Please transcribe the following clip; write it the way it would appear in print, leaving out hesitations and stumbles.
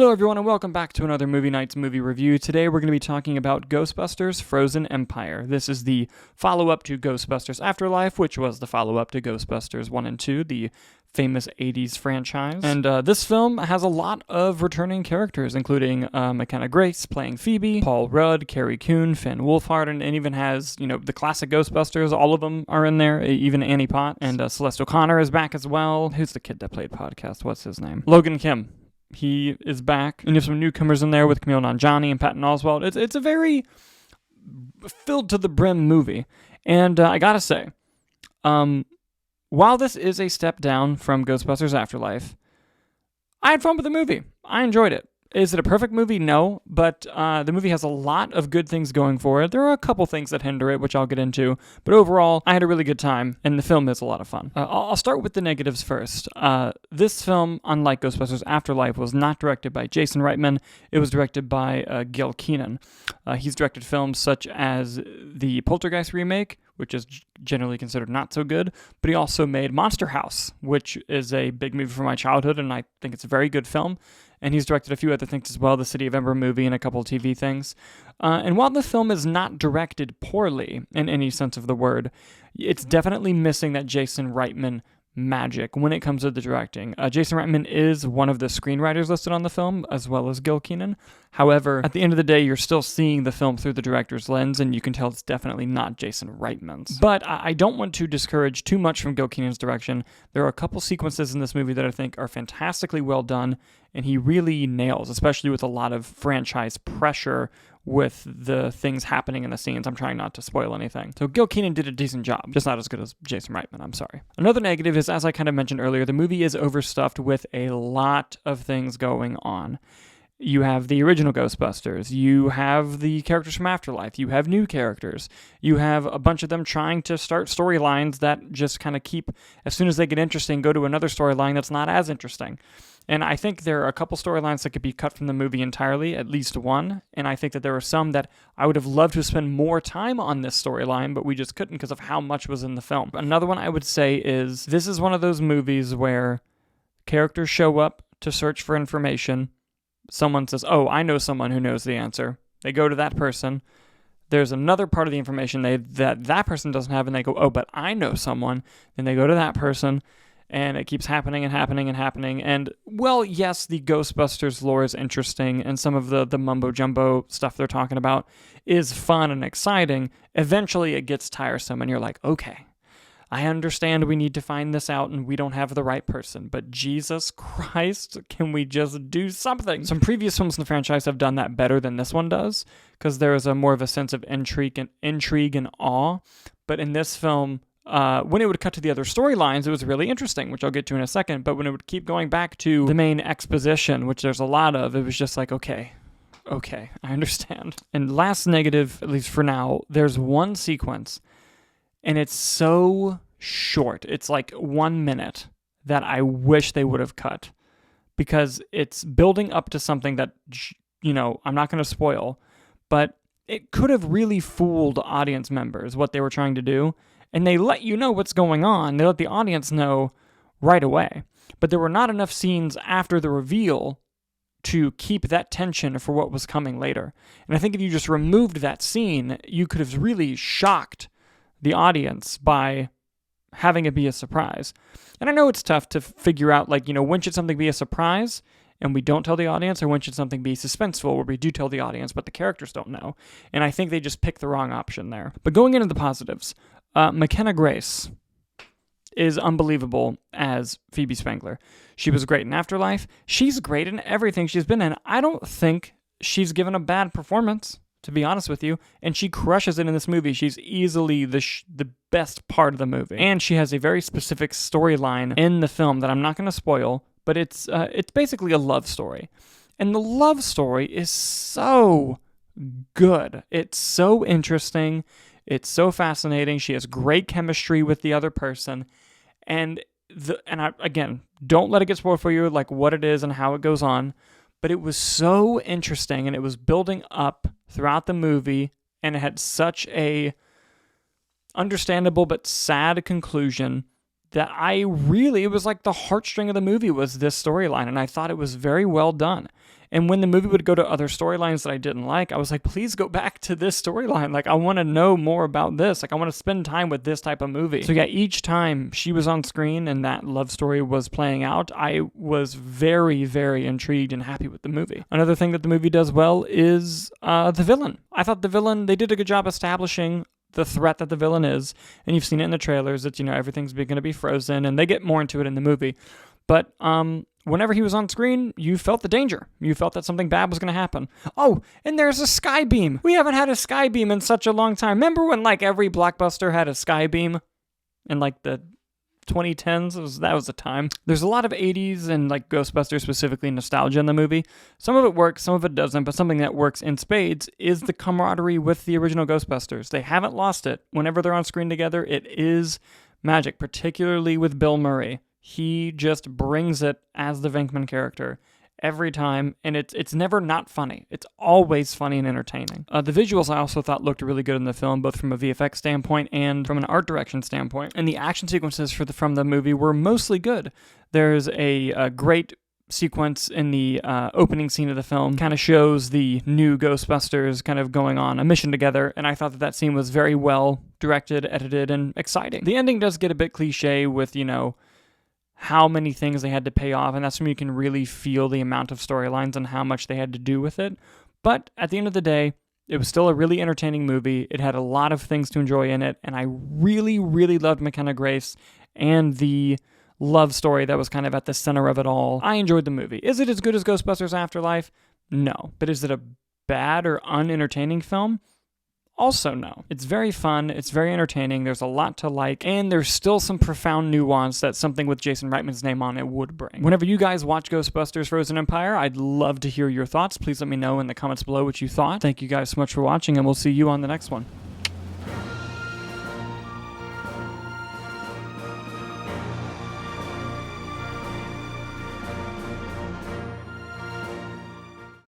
Hello everyone and welcome back to another Movie Nights movie review. Today we're going to be talking about Ghostbusters Frozen Empire. This is the follow-up to Ghostbusters Afterlife, which was the follow-up to Ghostbusters 1 and 2, the famous 80s franchise. And this film has a lot of returning characters, including Mckenna Grace playing Phoebe, Paul Rudd, Carrie, Coon, Finn Wolfhard, and it even has, the classic Ghostbusters. All of them are in there, even Annie Potts. And Celeste O'Connor is back as well. Who's the kid that played podcast? What's his name? Logan Kim. He is back. And you have some newcomers in there with Camille Nanjiani and Patton Oswalt. It's a very filled to the brim movie. And I gotta say, while this is a step down from Ghostbusters Afterlife, I had fun with the movie. I enjoyed it. Is it a perfect movie? No, but the movie has a lot of good things going for it. There are a couple things that hinder it, which I'll get into, but overall, I had a really good time, and the film is a lot of fun. I'll start with the negatives first. This film, unlike Ghostbusters Afterlife, was not directed by Jason Reitman. It was directed by Gil Kenan. He's directed films such as the Poltergeist remake, which is generally considered not so good, but he also made Monster House, which is a big movie from my childhood, and I think it's a very good film. And he's directed a few other things as well, the City of Ember movie and a couple of TV things. And while the film is not directed poorly in any sense of the word, it's definitely missing that Jason Reitman magic when it comes to the directing. Jason Reitman is one of the screenwriters listed on the film, as well as Gil Kenan. However, at the end of the day, you're still seeing the film through the director's lens, and you can tell it's definitely not Jason Reitman's. But I don't want to discourage too much from Gil Kenan's direction. There are a couple sequences in this movie that I think are fantastically well done, and he really nails, especially with a lot of franchise pressure with the things happening in the scenes. I'm trying not to spoil anything. So Gil Kenan did a decent job, just not as good as Jason Reitman, I'm sorry. Another negative is, as I kind of mentioned earlier, the movie is overstuffed with a lot of things going on. You have the original Ghostbusters, you have the characters from Afterlife, you have new characters, you have a bunch of them trying to start storylines that just kind of keep, as soon as they get interesting, go to another storyline that's not as interesting. And I think there are a couple storylines that could be cut from the movie entirely, at least one, and I think that there are some that I would have loved to spend more time on this storyline, but we just couldn't because of how much was in the film. Another one I would say is, this is one of those movies where characters show up to search for information. Someone says, oh, I know someone who knows the answer. They go to that person. There's another part of the information that person doesn't have, and they go, oh, but I know someone. Then they go to that person, and it keeps happening and happening and happening. And, well, yes, the Ghostbusters lore is interesting, and some of the mumbo-jumbo stuff they're talking about is fun and exciting. Eventually, it gets tiresome, and you're like, okay, I understand we need to find this out and we don't have the right person, but Jesus Christ, can we just do something? Some previous films in the franchise have done that better than this one does, because there is more of a sense of intrigue and awe. But in this film, when it would cut to the other storylines, it was really interesting, which I'll get to in a second. But when it would keep going back to the main exposition, which there's a lot of, it was just like, okay, I understand. And last negative, at least for now, there's one sequence, and it's so short. It's like 1 minute that I wish they would have cut, because it's building up to something that, I'm not going to spoil, but it could have really fooled audience members what they were trying to do. And they let you know what's going on. They let the audience know right away. But there were not enough scenes after the reveal to keep that tension for what was coming later. And I think if you just removed that scene, you could have really shocked the audience by having it be a surprise. And I know it's tough to figure out, when should something be a surprise and we don't tell the audience, or when should something be suspenseful where we do tell the audience but the characters don't know. And I think they just picked the wrong option there. But going into the positives, Mckenna Grace is unbelievable as Phoebe Spangler. She was great in Afterlife. She's great in everything she's been in. I don't think she's given a bad performance, to be honest with you, and she crushes it in this movie. She's easily the best part of the movie. And she has a very specific storyline in the film that I'm not going to spoil, but it's basically a love story. And the love story is so good. It's so interesting. It's so fascinating. She has great chemistry with the other person. And again, don't let it get spoiled for you, like what it is and how it goes on. But it was so interesting, and it was building up throughout the movie, and it had such a understandable but sad conclusion that it was like the heartstring of the movie was this storyline, and I thought it was very well done. And when the movie would go to other storylines that I didn't like, I was like, please go back to this storyline. Like, I want to know more about this. Like, I want to spend time with this type of movie. So yeah, each time she was on screen and that love story was playing out, I was very, very intrigued and happy with the movie. Another thing that the movie does well is the villain. I thought the villain, they did a good job establishing the threat that the villain is, and you've seen it in the trailers. It's, everything's going to be frozen, and they get more into it in the movie. But whenever he was on screen, you felt the danger. You felt that something bad was going to happen. Oh, and there's a sky beam. We haven't had a sky beam in such a long time. Remember when every blockbuster had a sky beam in the 2010s? That was the time. There's a lot of 80s and Ghostbusters specifically nostalgia in the movie. Some of it works, some of it doesn't, but something that works in spades is the camaraderie with the original Ghostbusters. They haven't lost it. Whenever they're on screen together, it is magic, particularly with Bill Murray. He just brings it as the Venkman character every time, and it's never not funny. It's always funny and entertaining. The visuals I also thought looked really good in the film, both from a VFX standpoint and from an art direction standpoint. And the action sequences from the movie were mostly good. There's a great sequence in the opening scene of the film, kind of shows the new Ghostbusters kind of going on a mission together, and I thought that scene was very well directed, edited, and exciting. The ending does get a bit cliche with, how many things they had to pay off, and that's when you can really feel the amount of storylines and how much they had to do with it. But at the end of the day, it was still a really entertaining movie. It had a lot of things to enjoy in it, and I really, really loved McKenna Grace and the love story that was kind of at the center of it all. I enjoyed the movie. Is it as good as Ghostbusters Afterlife? No. But is it a bad or unentertaining film? Also no. It's very fun, it's very entertaining, there's a lot to like, and there's still some profound nuance that something with Jason Reitman's name on it would bring. Whenever you guys watch Ghostbusters Frozen Empire, I'd love to hear your thoughts. Please let me know in the comments below what you thought. Thank you guys so much for watching, and we'll see you on the next one.